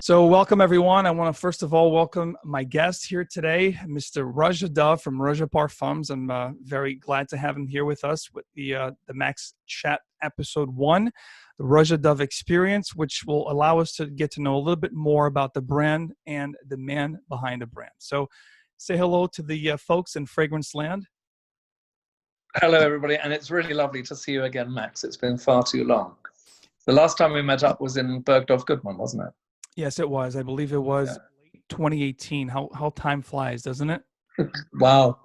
So welcome, everyone. I want to first of all welcome my guest here today, Mr. Roja Dove from Roja Parfums. I'm very glad to have him here with us with the MaxChat Ep.01, the Roja Dove Experience, which will allow us to get to know a little bit more about the brand and the man behind the brand. So say hello to the folks in Fragrance Land. Hello, everybody, and it's really lovely to see you again, Max. It's been far too long. The last time we met up was in Bergdorf Goodman, wasn't it? Yes, it was. I believe it was 2018. How time flies, doesn't it? Wow.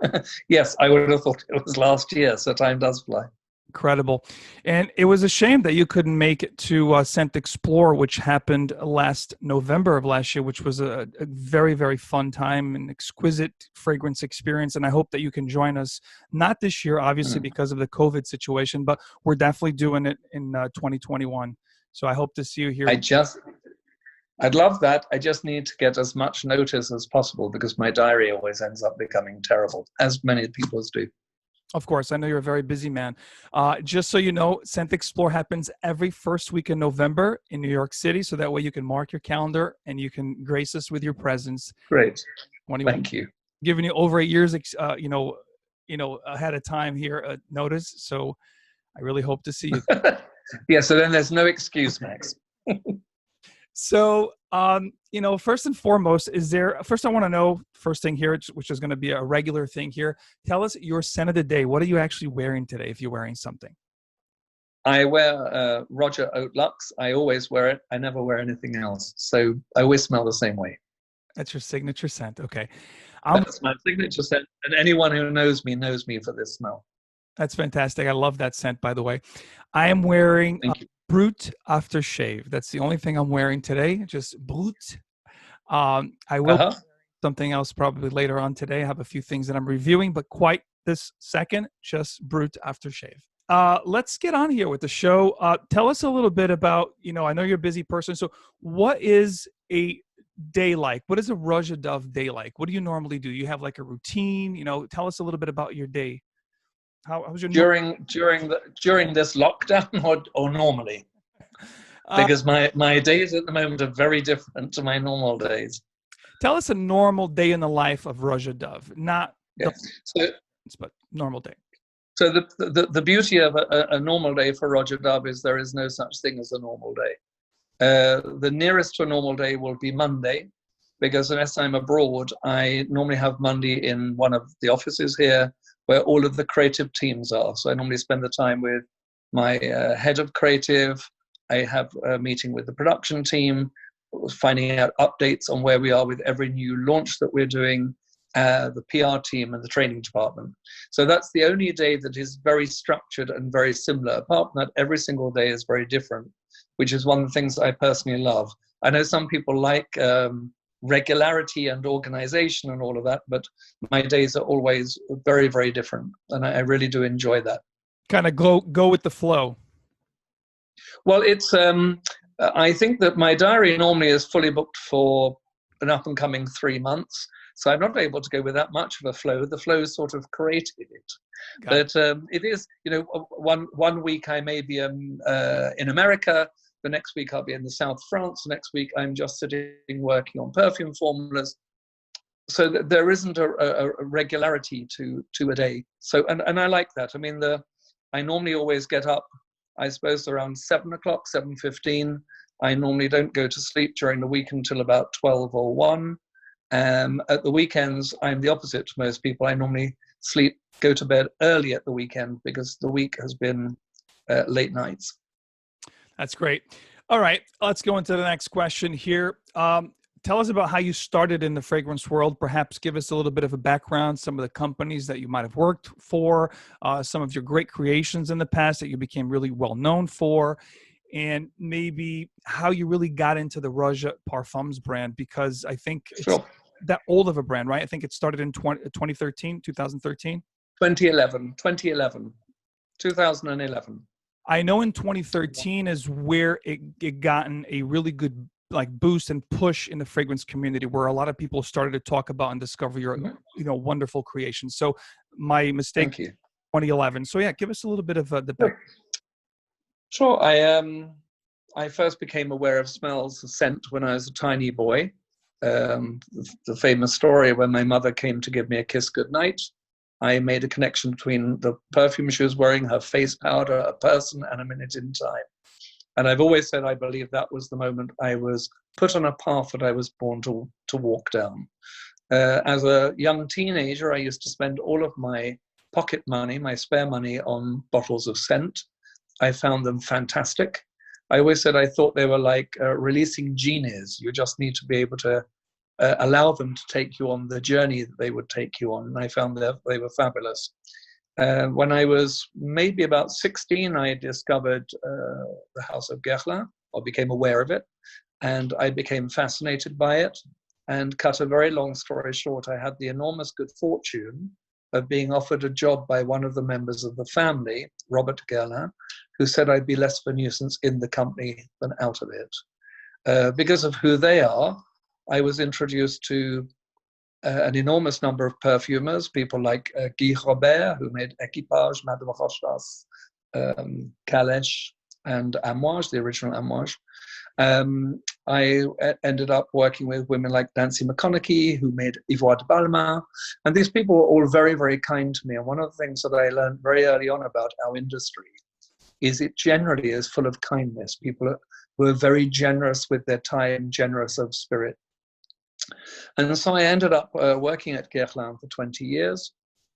Yes, I would have thought it was last year, so time does fly. Incredible. And it was a shame that you couldn't make it to Scent Explore, which happened last November of last year, which was a very, very fun time, an exquisite fragrance experience. And I hope that you can join us, not this year, obviously, because of the COVID situation, but we're definitely doing it in 2021. So I hope to see you here. I'd love that. I just need to get as much notice as possible because my diary always ends up becoming terrible, as many people's do. Of course, I know you're a very busy man. Just so you know, Scent Explore happens every first week in November in New York City, so that way you can mark your calendar and you can grace us with your presence. Great, thank you. Giving you over 8 years, ahead of time here notice. So I really hope to see you. Yeah. So then there's no excuse, Max. So, first and foremost, first I want to know, first thing here, which is going to be a regular thing here. Tell us your scent of the day. What are you actually wearing today if you're wearing something? I wear Roja Haute Luxe. I always wear it. I never wear anything else. So I always smell the same way. That's your signature scent. Okay. That's my signature scent. And anyone who knows me for this smell. That's fantastic. I love that scent, by the way. I am wearing Brut Aftershave. That's the only thing I'm wearing today, just Brut. I will wear something else probably later on today. I have a few things that I'm reviewing, but quite this second, just Brut Aftershave. Let's get on here with the show. Tell us a little bit about, I know you're a busy person. So what is a day like? What is a Roja Dove day like? What do you normally do? You have like a routine? Tell us a little bit about your day. How's your during this lockdown or normally? Because my days at the moment are very different to my normal days. Tell us a normal day in the life of Roja Dove, not but normal day. So the beauty of a normal day for Roja Dove is there is no such thing as a normal day. The nearest to a normal day will be Monday, because unless I'm abroad, I normally have Monday in one of the offices here, where all of the creative teams are. So I normally spend the time with my head of creative. I have a meeting with the production team, finding out updates on where we are with every new launch that we're doing, the PR team and the training department. So that's the only day that is very structured and very similar. Apart from that, every single day is very different, which is one of the things I personally love. I know some people like regularity and organization and all of that, but my days are always very, very different, and I really do enjoy that. Kind of go with the flow. Well, it's I think that my diary normally is fully booked for an up and coming 3 months, so I'm not able to go with that much of a flow. The flow sort of created it. But it is, one week I may be in America. The next week I'll be in the South France. The next week I'm just sitting working on perfume formulas. So there isn't a regularity to a day. So and I like that. I mean, I normally always get up, I suppose, around 7 o'clock, 7:15. I normally don't go to sleep during the week until about 12 or 1. At the weekends, I'm the opposite to most people. I normally go to bed early at the weekend because the week has been late nights. That's great. All right, let's go into the next question here. Tell us about how you started in the fragrance world. Perhaps give us a little bit of a background, some of the companies that you might have worked for, some of your great creations in the past that you became really well known for, and maybe how you really got into the Roja Parfums brand, because I think it's that old of a brand, right? I think it started in 2013. 2011. I know in 2013 is where it gotten a really good boost and push in the fragrance community, where a lot of people started to talk about and discover your wonderful creations. So my mistake, 2011. So yeah, give us a little bit of the back. Sure. I first became aware of smells of scent when I was a tiny boy. The famous story when my mother came to give me a kiss goodnight, I made a connection between the perfume she was wearing, her face powder, a person, and a minute in time. And I've always said I believe that was the moment I was put on a path that I was born to walk down. As a young teenager, I used to spend all of my pocket money, my spare money, on bottles of scent. I found them fantastic. I always said I thought they were like releasing genies. You just need to be able to allow them to take you on the journey that they would take you on. And I found that they were fabulous. When I was maybe about 16, I discovered the house of Guerlain, or became aware of it, and I became fascinated by it. And cut a very long story short, I had the enormous good fortune of being offered a job by one of the members of the family, Robert Guerlain, who said I'd be less of a nuisance in the company than out of it. Because of who they are, I was introduced to an enormous number of perfumers, people like Guy Robert, who made Equipage, Madame Rochas, Calèche, and Amouage, the original Amouage. I ended up working with women like Nancy McConaughey, who made Ivoire de Balmain. And these people were all very, very kind to me. And one of the things that I learned very early on about our industry is it generally is full of kindness. People who are very generous with their time, generous of spirit. And so I ended up working at Guerlain for 20 years.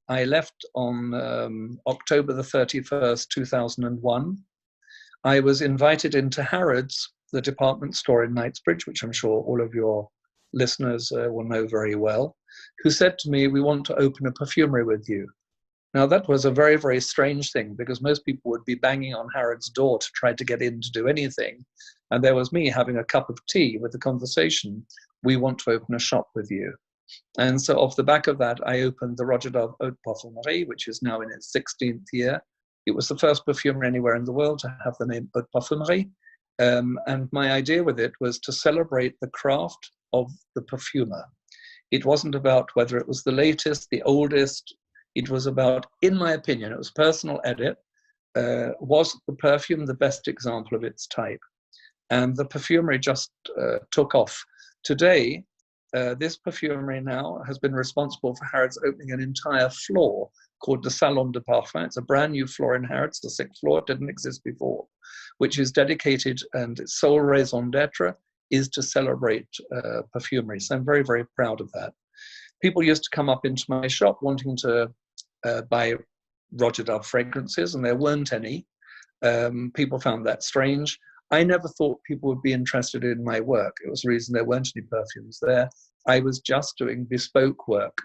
I left on October the 31st, 2001. I was invited into Harrods, the department store in Knightsbridge, which I'm sure all of your listeners will know very well, who said to me, "We want to open a perfumery with you." Now, that was a very, very strange thing, because most people would be banging on Harrods' door to try to get in to do anything. And there was me having a cup of tea with the conversation, "We want to open a shop with you." And so off the back of that, I opened the Roja Dove Parfumerie, which is now in its 16th year. It was the first perfumery anywhere in the world to have the name Haute Parfumerie. And my idea with it was to celebrate the craft of the perfumer. It wasn't about whether it was the latest, the oldest. It was about, in my opinion, it was personal edit, was the perfume the best example of its type? And the perfumery just took off. Today, this perfumery now has been responsible for Harrods opening an entire floor called the Salon de Parfum. It's a brand new floor in Harrods, the 6th floor, it didn't exist before, which is dedicated, and its sole raison d'etre is to celebrate perfumery. So I'm very, very proud of that. People used to come up into my shop wanting to buy Roja Dove fragrances, and there weren't any. People found that strange. I never thought people would be interested in my work. It was the reason there weren't any perfumes there. I was just doing bespoke work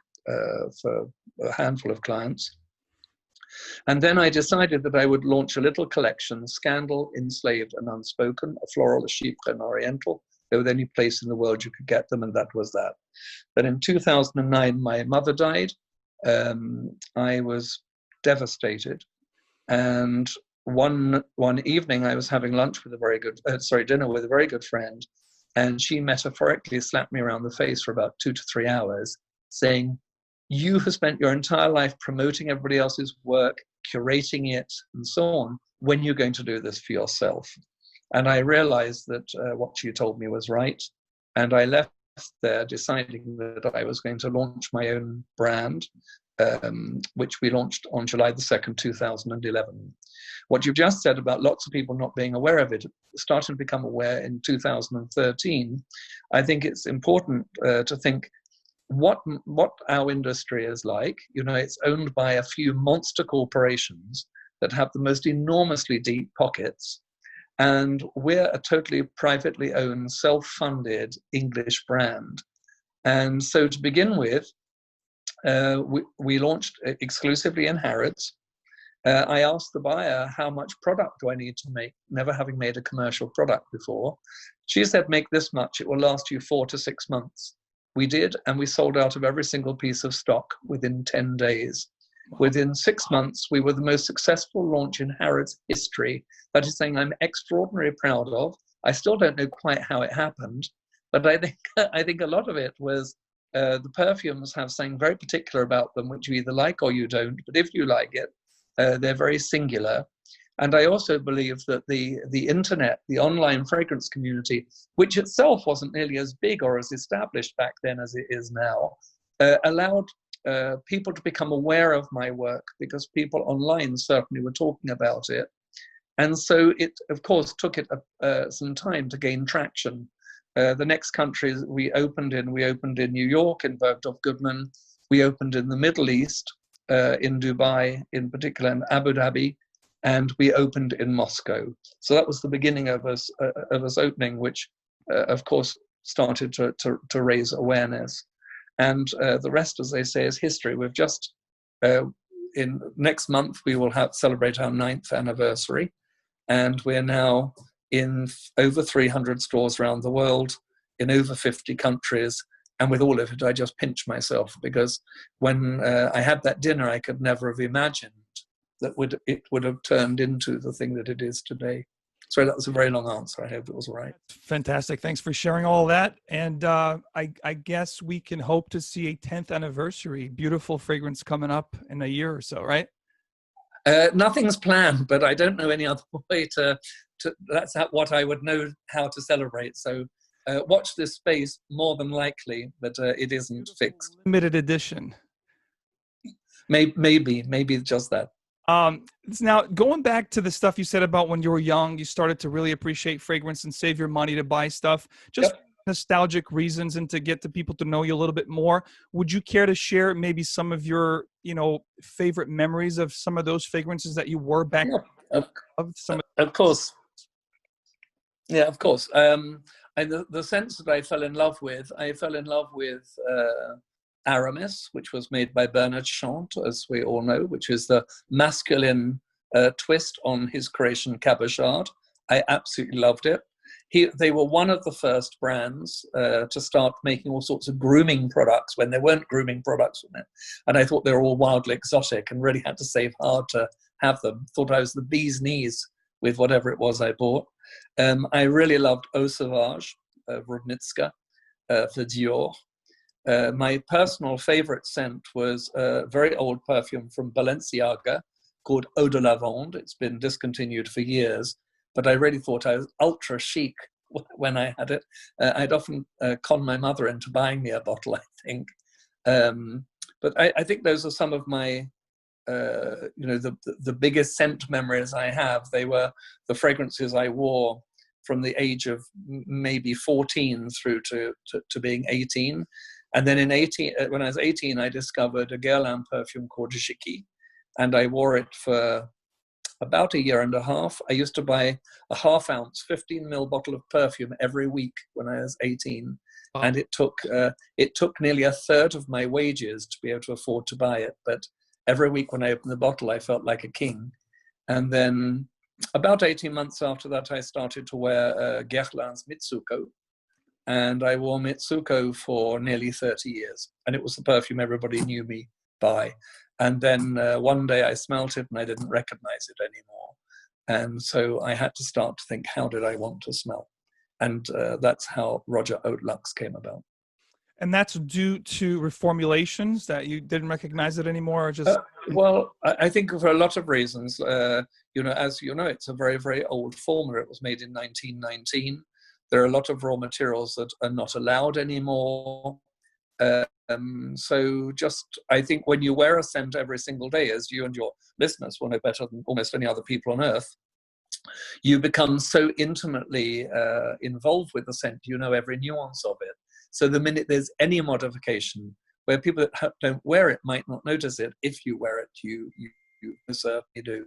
for a handful of clients. And then I decided that I would launch a little collection, Scandal, Enslaved and Unspoken, a floral, a chypre, and oriental. There was any place in the world you could get them, and that was that. Then in 2009, my mother died. I was devastated. And one evening I was having lunch with a very good, dinner with a very good friend, and she metaphorically slapped me around the face for about 2 to 3 hours, saying, "You have spent your entire life promoting everybody else's work, curating it, and so on. When you're going to do this for yourself?" And I realized that what she told me was right. And I left there deciding that I was going to launch my own brand, which we launched on July the 2nd, 2011. What you've just said about lots of people not being aware of it, starting to become aware in 2013, I think it's important to think what our industry is like. You know, it's owned by a few monster corporations that have the most enormously deep pockets. And we're a totally privately owned, self-funded English brand. And so to begin with, we launched exclusively in Harrods. I asked the buyer, how much product do I need to make, never having made a commercial product before. She said, make this much, it will last you 4 to 6 months. We did, and we sold out of every single piece of stock within 10 days. Within 6 months, we were the most successful launch in Harrods history. That is something I'm extraordinarily proud of. I still don't know quite how it happened, but I think a lot of it was the perfumes have something very particular about them, which you either like or you don't. But if you like it, they're very singular. And I also believe that the internet, the online fragrance community, which itself wasn't nearly as big or as established back then as it is now, allowed people to become aware of my work, because people online certainly were talking about it. And so it, of course, took it some time to gain traction. The next countries we opened in New York, in Bergdorf Goodman. We opened in the Middle East, in Dubai, in particular, in Abu Dhabi, and we opened in Moscow. So that was the beginning of us opening, which, of course, started to raise awareness. And the rest, as they say, is history. We've just, in next month, we will celebrate our 9th anniversary. And we're now in over 300 stores around the world, in over 50 countries. And with all of it, I just pinch myself, because when I had that dinner, I could never have imagined that it would have turned into the thing that it is today. Sorry, that was a very long answer. I hope it was all right. Fantastic. Thanks for sharing all that. And I guess we can hope to see a 10th anniversary, beautiful fragrance coming up in a year or so, right? Nothing's planned, but I don't know any other way to that's what I would know how to celebrate. So watch this space, more than likely, but it isn't fixed. Limited edition. Maybe just that. Now, going back to the stuff you said about when you were young, you started to really appreciate fragrance and save your money to buy stuff, just nostalgic reasons, and to get the people to know you a little bit more. Would you care to share maybe some of your, favorite memories of some of those fragrances that you wore back? Of course. Yeah, of course. The sense that I fell in love with Aramis, which was made by Bernard Chante, as we all know, which is the masculine twist on his creation, Cabochard. I absolutely loved it. They were one of the first brands to start making all sorts of grooming products when there weren't grooming products in it. And I thought they were all wildly exotic and really had to save hard to have them. Thought I was the bee's knees with whatever it was I bought. I really loved Eau Sauvage, Rudnitska, for Dior. My personal favorite scent was a very old perfume from Balenciaga called Eau de Lavande. It's been discontinued for years, but I really thought I was ultra chic when I had it. I'd often con my mother into buying me a bottle, I think. But I think those are some of my, the biggest scent memories I have. They were the fragrances I wore from the age of maybe 14 through to being 18. And then when I was 18, I discovered a Guerlain perfume called Jicky, and I wore it for about a year and a half. I used to buy a half-ounce, 15 ml bottle of perfume every week when I was 18, and it took nearly a third of my wages to be able to afford to buy it. But every week when I opened the bottle, I felt like a king. And then about 18 months after that, I started to wear Guerlain's Mitsouko. And I wore Mitsouko for nearly 30 years. And it was the perfume everybody knew me by. And then one day I smelt it and I didn't recognize it anymore. And so I had to start to think, how did I want to smell? And that's how Roja Haute Luxe came about. And that's due to reformulations that you didn't recognize it anymore, or just? Well, I think for a lot of reasons. As you know, it's a very, very old formula. It was made in 1919. There are a lot of raw materials that are not allowed anymore. So I think when you wear a scent every single day, as you and your listeners will know better than almost any other people on earth, you become so intimately involved with the scent, you know every nuance of it. So the minute there's any modification, where people that don't wear it might not notice it, if you wear it, you certainly do.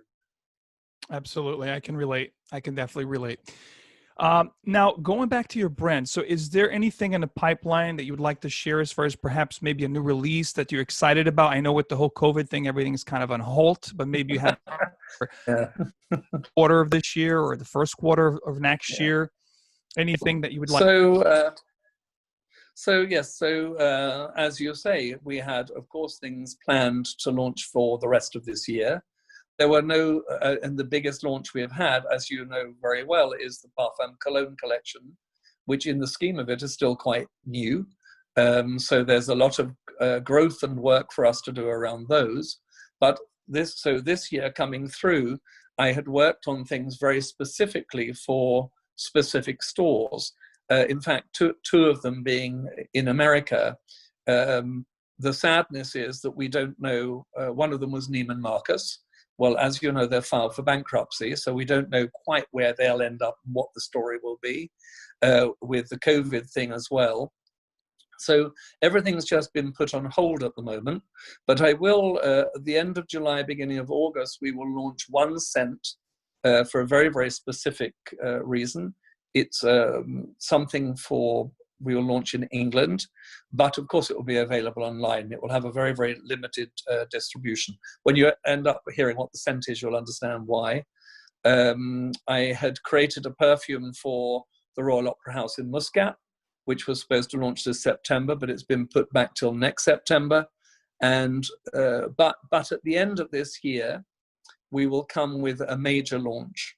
Absolutely. I can relate. I can definitely relate. Now, going back to your brand, so is there anything in the pipeline that you would like to share as far as perhaps maybe a new release that you're excited about? I know with the whole COVID thing, everything's kind of on halt, but maybe you have quarter of this year or the first quarter of next year, anything that you would like? So as you say, we had, of course, things planned to launch for the rest of this year. There were no, and the biggest launch we have had, as you know very well, is the Parfum Cologne collection, which in the scheme of it is still quite new. So there's a lot of growth and work for us to do around those. But this year coming through, I had worked on things very specifically for specific stores. In fact, two of them being in America. The sadness is that we don't know. One of them was Neiman Marcus. Well, as you know, they're filed for bankruptcy, so we don't know quite where they'll end up and what the story will be with the COVID thing as well. So everything's just been put on hold at the moment. But I will, at the end of July, beginning of August, we will launch one scent for a very, very specific reason. It's something we will launch in England, but of course it will be available online. It will have a very, very limited distribution. When you end up hearing what the scent is, you'll understand why. I had created a perfume for the Royal Opera House in Muscat, which was supposed to launch this September, but it's been put back till next September. And but at the end of this year, we will come with a major launch.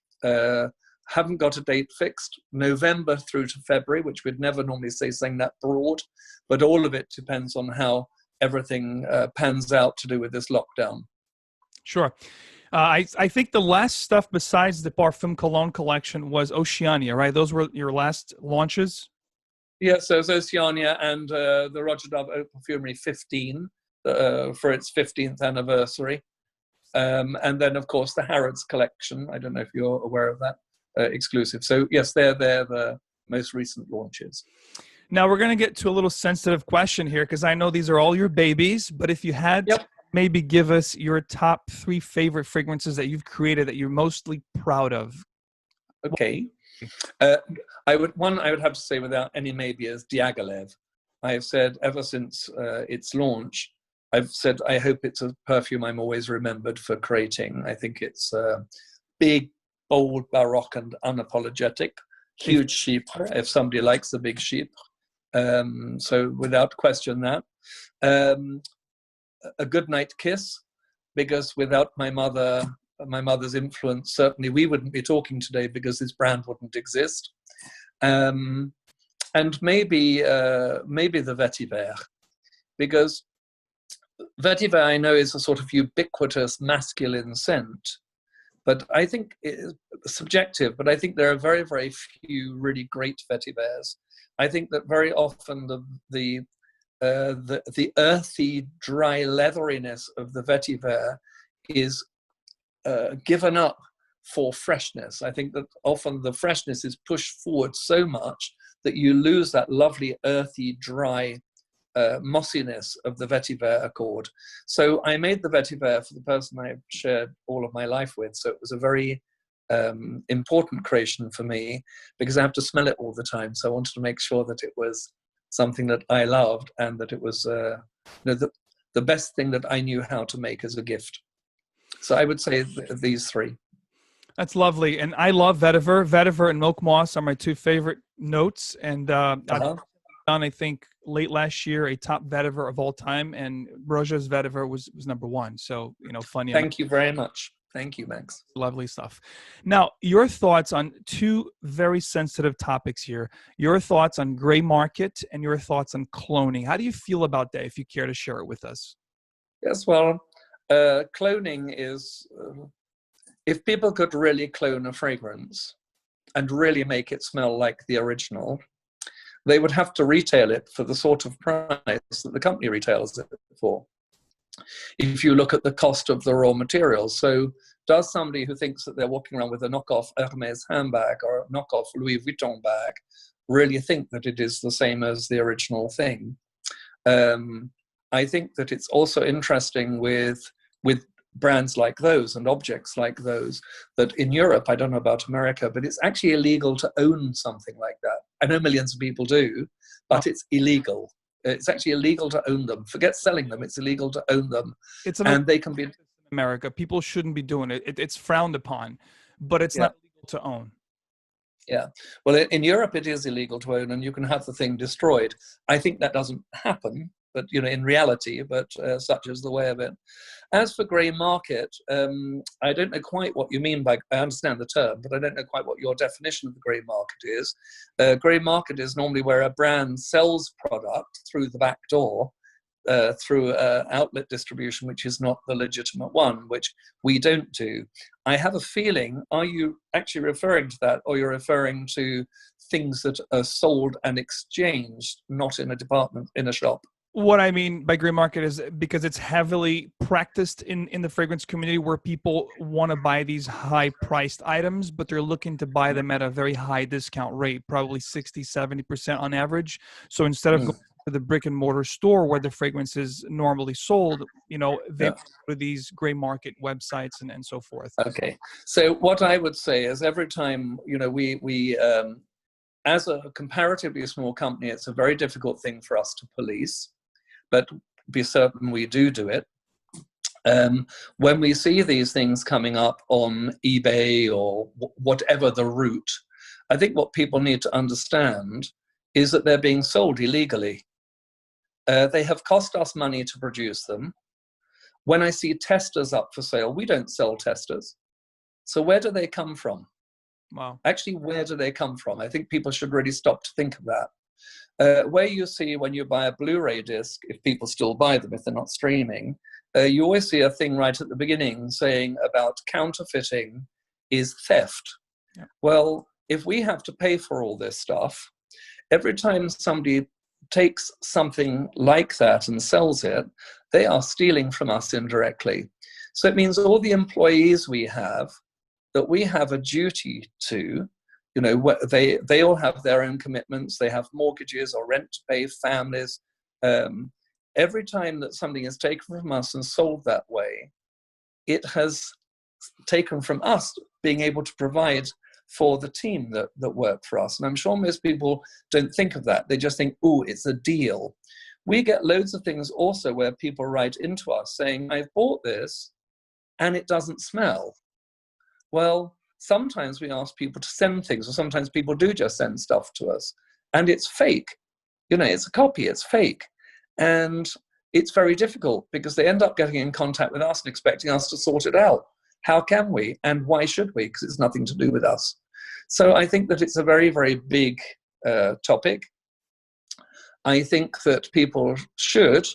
Haven't got a date fixed, November through to February, which we'd never normally say saying that broad, but all of it depends on how everything pans out to do with this lockdown. Sure. I think the last stuff besides the Parfum Cologne collection was Oceania, right? Those were your last launches? Yes, so it's Oceania and the Roja Dove Perfumery 15 for its 15th anniversary. And then, of course, the Harrods collection. I don't know if you're aware of that, exclusive. So, yes, they're the most recent launches. Now, we're going to get to a little sensitive question here because I know these are all your babies. But if you had to maybe give us your top 3 favorite fragrances that you've created that you're mostly proud of. Okay. I would have to say without any maybe is Diaghilev. I have said ever since its launch, I've said I hope it's a perfume I'm always remembered for creating. I think it's big, bold, baroque, and unapologetic. Huge sheep, if somebody likes the big sheep. So without question that. A good night kiss, because without my mother's influence, certainly we wouldn't be talking today because this brand wouldn't exist. And maybe the Vetiver, because Vetiver I know is a sort of ubiquitous masculine scent, but I think it's subjective, but I think there are very, very few really great Vetivers. I think that very often the earthy, dry leatheriness of the Vetiver is given up for freshness. I think that often the freshness is pushed forward so much that you lose that lovely, earthy, dry mossiness of the Vetiver Accord. So I made the Vetiver for the person I've shared all of my life with. So it was a very important creation for me because I have to smell it all the time. So I wanted to make sure that it was something that I loved and that it was the best thing that I knew how to make as a gift. So I would say these 3. That's lovely. And I love Vetiver. Vetiver and Milk Moss are my 2 favorite notes. And I've done, I think, late last year, a top Vetiver of all time. And Roja's Vetiver was number 1. So, funny. Thank you very much. Thank you, Max. Lovely stuff. Now, your thoughts on 2 very sensitive topics here. Your thoughts on gray market and your thoughts on cloning. How do you feel about that, if you care to share it with us? Yes, well, cloning is, if people could really clone a fragrance and really make it smell like the original, they would have to retail it for the sort of price that the company retails it for. If you look at the cost of the raw materials. So does somebody who thinks that they're walking around with a knockoff Aramis handbag or a knockoff Louis Vuitton bag really think that it is the same as the original thing? I think that it's also interesting with brands like those and objects like those, that in Europe, I don't know about America, but it's actually illegal to own something like that. I know millions of people do, but it's illegal. It's actually illegal to own them. Forget selling them. It's illegal to own them. And they can be in America. People shouldn't be doing it. It's frowned upon, but it's not legal to own. Yeah. Well, in Europe, it is illegal to own, and you can have the thing destroyed. I think that doesn't happen, but in reality, but such is the way of it. As for grey market, I don't know quite what you mean by, I understand the term, but I don't know quite what your definition of the grey market is. Grey market is normally where a brand sells product through the back door, through outlet distribution, which is not the legitimate one, which we don't do. I have a feeling, are you actually referring to that, or you're referring to things that are sold and exchanged, not in a department, in a shop? What I mean by gray market is because it's heavily practiced in the fragrance community, where people want to buy these high priced items, but they're looking to buy them at a very high discount rate, probably 60-70% on average. So instead of going to the brick and mortar store where the fragrance is normally sold, you know, they go to these gray market websites and so forth. Okay. So what I would say is, every time, you know, we as a comparatively small company, it's a very difficult thing for us to police, but be certain we do it. When we see these things coming up on eBay or whatever the route, I think what people need to understand is that they're being sold illegally. They have cost us money to produce them. When I see testers up for sale, we don't sell testers. So where do they come from? Wow. Actually, where do they come from? I think people should really stop to think of that. Where you see, when you buy a Blu-ray disc, if people still buy them, if they're not streaming, you always see a thing right at the beginning saying about counterfeiting is theft. Yeah. Well, if we have to pay for all this stuff, every time somebody takes something like that and sells it, they are stealing from us indirectly. So it means all the employees we have, that we have a duty to, you know, they all have their own commitments, they have mortgages or rent to pay, families. Every time that something is taken from us and sold that way, it has taken from us being able to provide for the team that work for us. And I'm sure most people don't think of that. They just think, oh, it's a deal. We get loads of things also where people write into us saying, I've bought this and it doesn't smell. Well, sometimes we ask people to send things, or sometimes people do just send stuff to us, and it's fake. You know, it's a copy, it's fake. And it's very difficult because they end up getting in contact with us and expecting us to sort it out. How can we? And why should we? Because it's nothing to do with us. So I think that it's a very, very big topic. I think that people should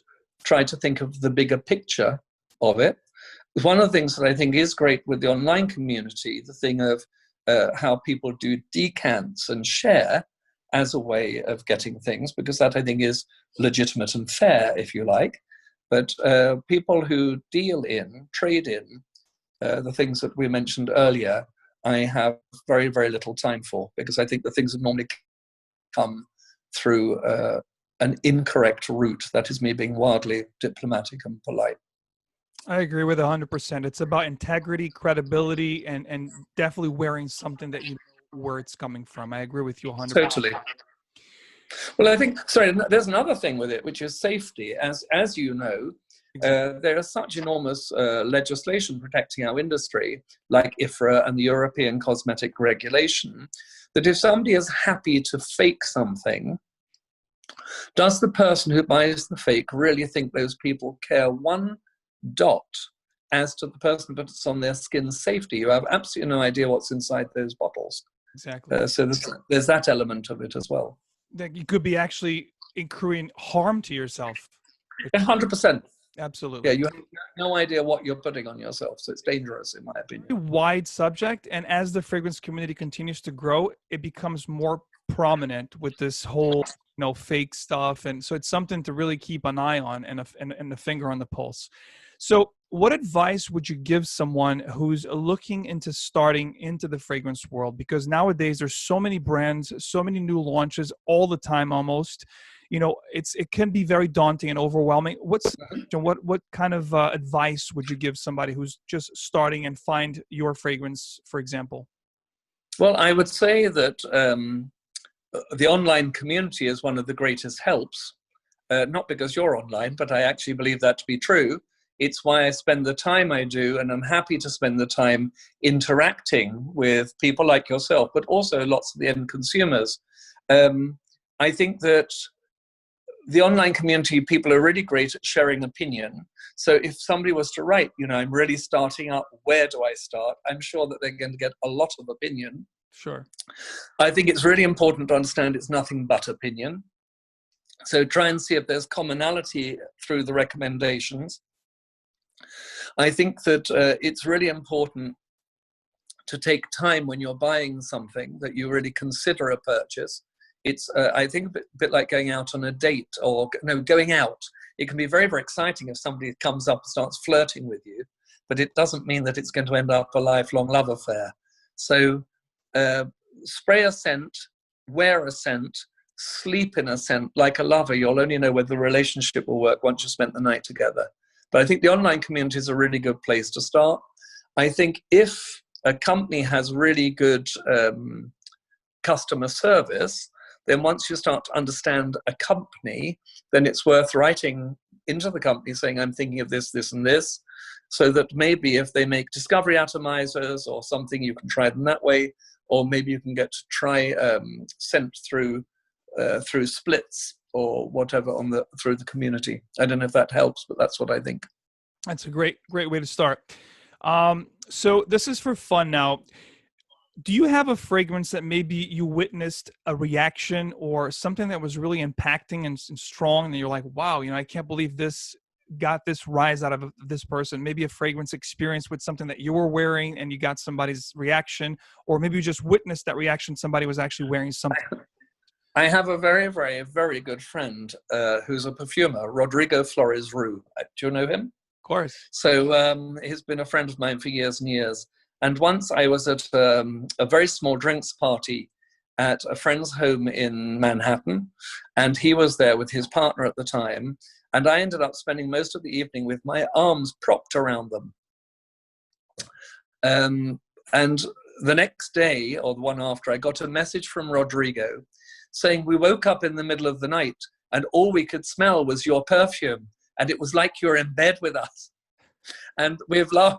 try to think of the bigger picture of it. One of the things that I think is great with the online community, the thing of how people do decants and share as a way of getting things, because that I think is legitimate and fair, if you like. But people who deal in, trade in the things that we mentioned earlier, I have very, very little time for, because I think the things that normally come through an incorrect route. That is me being wildly diplomatic and polite. I agree with 100%. It's about integrity, credibility, and definitely wearing something that you know where it's coming from. I agree with you 100%. Totally. Well, I think, sorry, there's another thing with it, which is safety. As you know, there is such enormous legislation protecting our industry, like IFRA and the European Cosmetic Regulation, that if somebody is happy to fake something, does the person who buys the fake really think those people care one dot as to the person that puts on their skin's safety? You have absolutely no idea what's inside those bottles. Exactly. So there's that element of it as well. That you could be actually accruing harm to yourself. 100%. Absolutely. Yeah, you have no idea what you're putting on yourself, so it's dangerous, in my opinion. Wide subject, and as the fragrance community continues to grow, it becomes more prominent with this whole, you know, fake stuff, and so it's something to really keep an eye on and a finger on the pulse. So, what advice would you give someone who's looking into starting into the fragrance world? Because nowadays there's so many brands, so many new launches all the time, almost. You know, it can be very daunting and overwhelming. What kind of advice would you give somebody who's just starting and find your fragrance, for example? Well, I would say that the online community is one of the greatest helps. Not because you're online, but I actually believe that to be true. It's why I spend the time I do, and I'm happy to spend the time interacting with people like yourself, but also lots of the end consumers. I think that the online community, people are really great at sharing opinion. So if somebody was to write, you know, I'm really starting up, where do I start? I'm sure that they're going to get a lot of opinion. Sure. I think it's really important to understand it's nothing but opinion. So try and see if there's commonality through the recommendations. I think that it's really important to take time when you're buying something, that you really consider a purchase. It's, I think, a bit like going out on a date, or no, going out. It can be very, very exciting if somebody comes up and starts flirting with you, but it doesn't mean that it's going to end up a lifelong love affair. So spray a scent, wear a scent, sleep in a scent like a lover. You'll only know whether the relationship will work once you spent the night together. But I think the online community is a really good place to start. I think if a company has really good customer service, then once you start to understand a company, then it's worth writing into the company saying, I'm thinking of this, this, and this, so that maybe if they make discovery atomizers or something, you can try them that way, or maybe you can get to try scent through splits or whatever through the community. I don't know if that helps, but that's what I think. That's a great way to start. So this is for fun now. Do you have a fragrance that maybe you witnessed a reaction or something that was really impacting and strong, and you're like, wow, I can't believe this got this rise out of this person? Maybe a fragrance experience with something that you were wearing and you got somebody's reaction, or maybe you just witnessed that reaction, somebody was actually wearing something. I have a very, very, very good friend who's a perfumer, Rodrigo Flores Roux. Do you know him? Of course. So he's been a friend of mine for years and years. And once I was at a very small drinks party at a friend's home in Manhattan, and he was there with his partner at the time, and I ended up spending most of the evening with my arms propped around them. And the next day, or the one after, I got a message from Rodrigo saying, we woke up in the middle of the night and all we could smell was your perfume, and it was like you were in bed with us. And we've laughed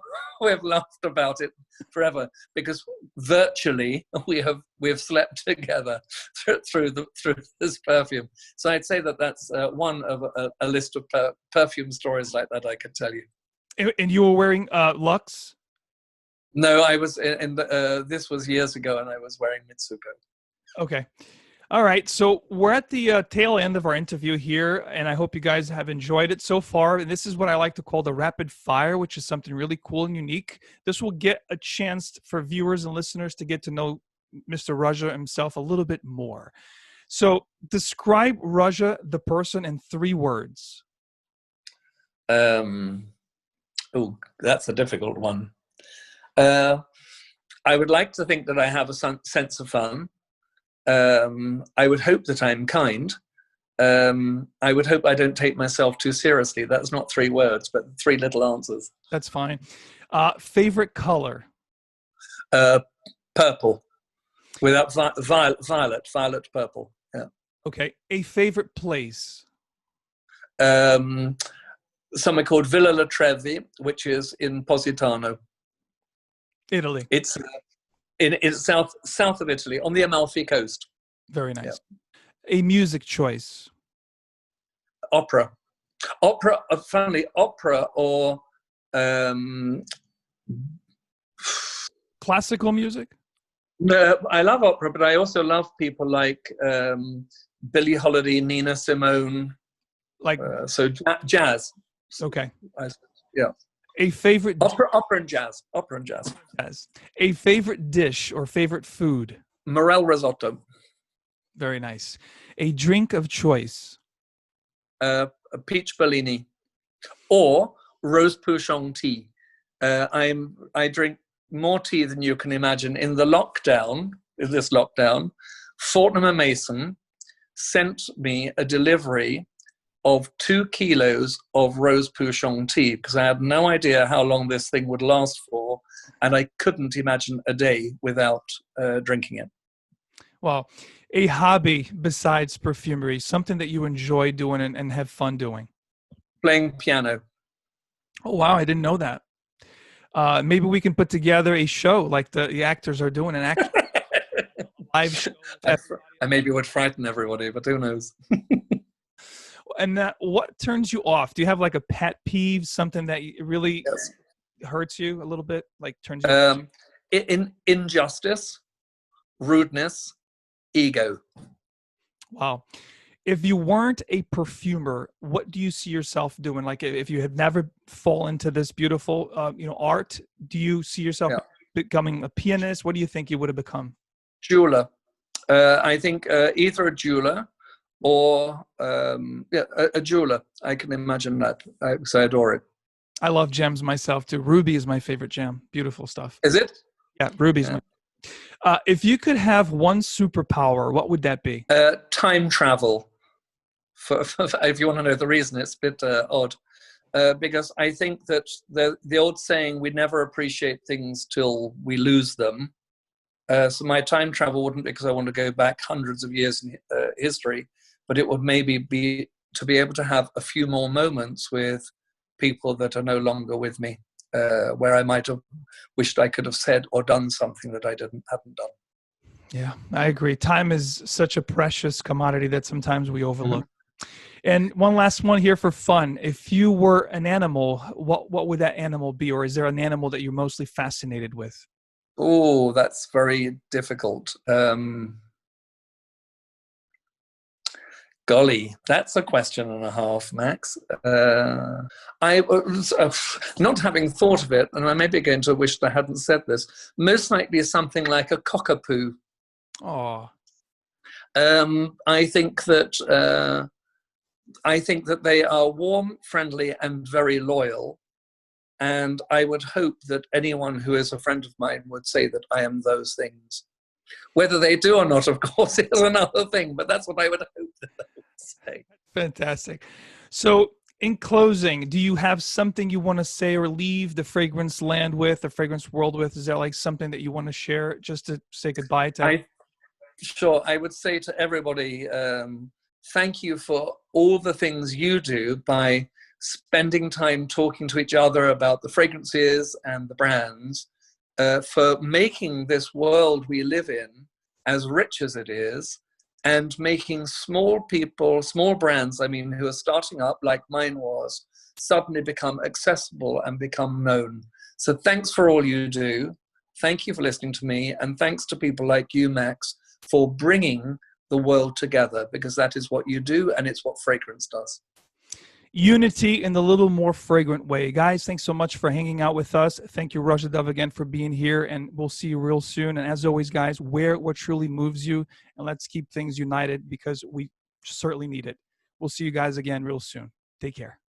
about it forever, because virtually we have slept together through this perfume. So I'd say that's one of a list of perfume stories like that I could tell you. And you were wearing Luxe? No, I was this was years ago, and I was wearing Mitsouko. Okay. All right, so we're at the tail end of our interview here, and I hope you guys have enjoyed it so far. And this is what I like to call the rapid fire, which is something really cool and unique. This will get a chance for viewers and listeners to get to know Mr. Roja himself a little bit more. So describe Roja, the person, in 3 words. Oh, that's a difficult one. I would like to think that I have a sense of fun. I would hope that I'm kind. I would hope I don't take myself too seriously. That's not 3 words, but 3 little answers. That's fine. Favorite color? Purple. Without violet purple. Yeah. Okay. A favorite place? Somewhere called Villa La Trevi, which is in Positano, Italy. It's south of Italy, on the Amalfi Coast. Very nice. Yeah. A music choice? Opera, funnily, opera or classical music? No, I love opera, but I also love people like Billie Holiday, Nina Simone. Like so jazz. Okay. Yeah. A favorite opera and jazz. Opera and jazz. Yes. A favorite dish or favorite food? Morel risotto. Very nice. A drink of choice? A peach Bellini, or rose pouchon tea. I drink more tea than you can imagine. In this lockdown, Fortnum & Mason sent me a delivery of 2 kilos of rose pouchon tea, because I had no idea how long this thing would last for, and I couldn't imagine a day without drinking it. Well, a hobby besides perfumery, something that you enjoy doing and have fun doing? Playing piano. Oh, wow, I didn't know that. Maybe we can put together a show like the actors are doing, an actual live show. I maybe would frighten everybody, but who knows? And what turns you off? Do you have like a pet peeve, something that really hurts you a little bit, like turns you off? Injustice, rudeness, ego. Wow. If you weren't a perfumer, what do you see yourself doing? Like if you had never fallen into this beautiful, art, do you see yourself? becoming a pianist? What do you think you would have become? Jeweler. I think either a jeweler or a jeweler. I can imagine that because I adore it. I love gems myself too. Ruby is my favorite gem. Beautiful stuff. Is it? Yeah, ruby's my. If you could have one superpower, what would that be? Time travel. If you want to know the reason, it's a bit odd. Because I think that the old saying, we never appreciate things till we lose them. So my time travel wouldn't be because I want to go back hundreds of years in history, but it would maybe be to be able to have a few more moments with people that are no longer with me, where I might have wished I could have said or done something that I hadn't done. Yeah, I agree. Time is such a precious commodity that sometimes we overlook. And one last one here for fun. If you were an animal, what would that animal be? Or is there an animal that you're mostly fascinated with? Oh, that's very difficult. Golly, that's a question and a half, Max. I was not having thought of it, and I may be going to wish that I hadn't said this. Most likely something like a cockapoo. Oh, I think that they are warm, friendly, and very loyal. And I would hope that anyone who is a friend of mine would say that I am those things. Whether they do or not, of course, is another thing, but that's what I would hope that they would say. Fantastic. So in closing, do you have something you want to say or leave the fragrance land with, the fragrance world with? Is there like something that you want to share just to say goodbye to? Sure. I would say to everybody, thank you for all the things you do by spending time talking to each other about the fragrances and the brands, for making this world we live in as rich as it is, and making small people, small brands, I mean, who are starting up like mine was, suddenly become accessible and become known. So thanks for all you do. Thank you for listening to me. And thanks to people like you, Max, for bringing the world together, because that is what you do, and it's what fragrance does. Unity in the little more fragrant way. Guys, thanks so much for hanging out with us. Thank you, Roja Dove, again for being here, and we'll see you real soon. And as always, guys, wear what truly moves you, and let's keep things united because we certainly need it. We'll see you guys again real soon. Take care.